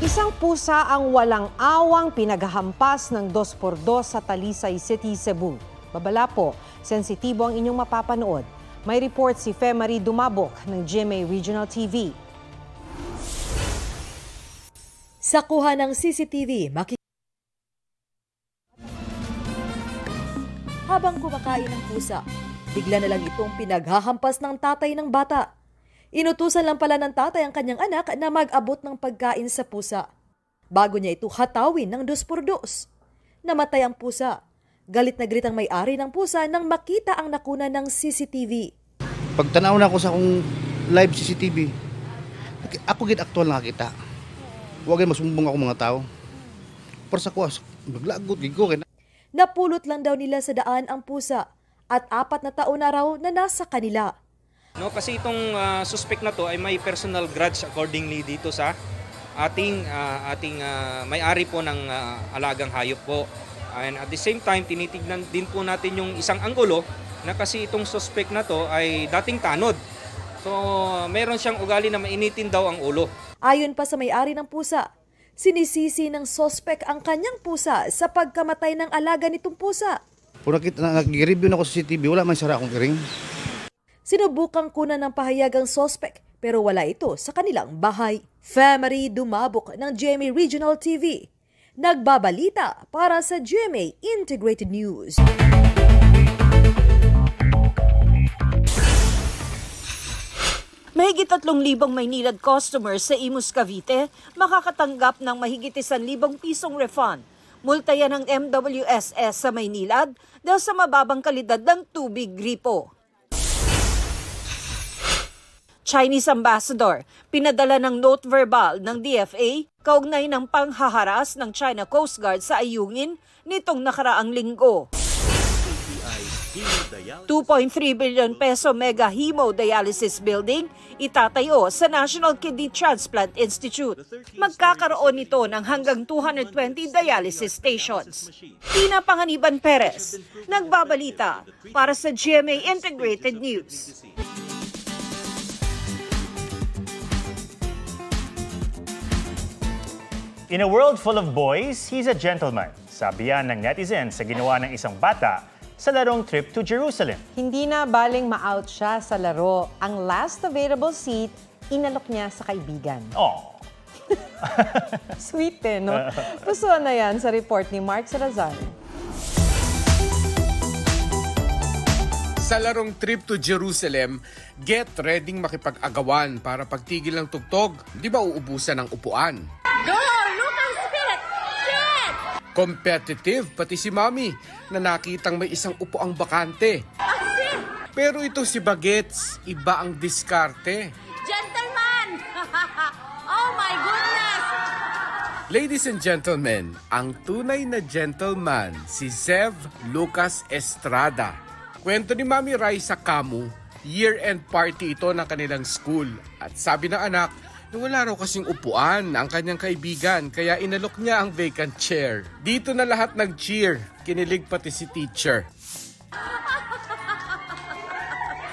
Isang pusa ang walang awang pinaghahampas ng 2x2 sa Talisay City, Cebu. Babala po, sensitibo ang inyong mapapanood. May report si Fe Marie Dumabok ng GMA Regional TV. Sa kuha ng CCTV, habang kumakain ng pusa, bigla na lang itong pinaghahampas ng tatay ng bata. Inutusan lang pala ng tatay ang kanyang anak na mag-abot ng pagkain sa pusa. Bago niya ito hatawin ng 2x2. Namatay ang pusa. Galit na galit ang may-ari ng pusa nang makita ang nakuna ng CCTV. Pagtanaw na ako sa akong live CCTV, ako gid aktual nakakita. Huwag masumbong ako mga tao. Para sa kuwas, maglagot gid ko. Napulot lang daw nila sa daan ang pusa at 4 na taon na raw na nasa kanila. No, kasi itong suspect na to ay may personal grudge accordingly dito sa ating may-ari po ng alagang hayop po. And at the same time, tinitignan din po natin yung isang anggulo na kasi itong suspect na to ay dating tanod. So, meron siyang ugali na mainitin daw ang ulo. Ayon pa sa may-ari ng pusa, sinisisi ng suspect ang kanyang pusa sa pagkamatay ng alaga nitong pusa. Kung nag-review na ako sa CCTV, wala man sara akong kiring. Sinubukang kunan ng pahayag ang suspect pero wala ito sa kanilang bahay. Fe Marie Dumabok ng GMA Regional TV. Nagbabalita para sa GMA Integrated News. Mahigit 3,000 Maynilad customers sa Imus, Cavite makakatanggap ng mahigit 1,000 pisong refund. Multa yan ng MWSS sa Maynilad dahil sa mababang kalidad ng tubig gripo. Chinese ambassador, pinadala ng note verbal ng DFA kaugnay ng panghaharas ng China Coast Guard sa Ayungin nitong nakaraang linggo. 2.3 billion peso mega hemodialysis building itatayo sa National Kidney Transplant Institute. Magkakaroon nito ng hanggang 220 dialysis stations. Tina Panganiban Perez, nagbabalita para sa GMA Integrated News. In a world full of boys, he's a gentleman. Sabi yan ng netizen sa ginawa ng isang bata sa larong trip to Jerusalem. Hindi na baling ma-out siya sa laro. Ang last available seat, inalok niya sa kaibigan. Oh. Sweet no? Puso na yan sa report ni Mark Salazar. Sa larong trip to Jerusalem, get ready makipag-agawan para pagtigil ng tugtog, di ba uubusan ng upuan? Go! Lucas Spirit! Spirit! Competitive pati si Mami na nakitang may isang upuang bakante. Pero ito si Bagets, iba ang diskarte. Gentleman! Oh my goodness! Ladies and gentlemen, ang tunay na gentleman, si Zev Lucas Estrada. Kwento ni Mami Raisa Camu, year-end party ito ng kanilang school. At sabi ng anak, wala raw kasing upuan ang kanyang kaibigan kaya inalok niya ang vacant chair. Dito na lahat nag-cheer, kinilig pati si teacher.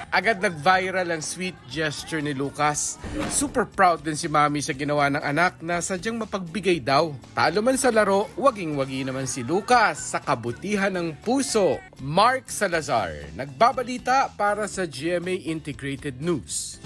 Agad nag-viral ang sweet gesture ni Lucas. Super proud din si Mami sa ginawa ng anak na sadyang mapagbigay daw. Talo man sa laro, waging-wagi naman si Lucas sa kabutihan ng puso. Mark Salazar, nagbabalita para sa GMA Integrated News.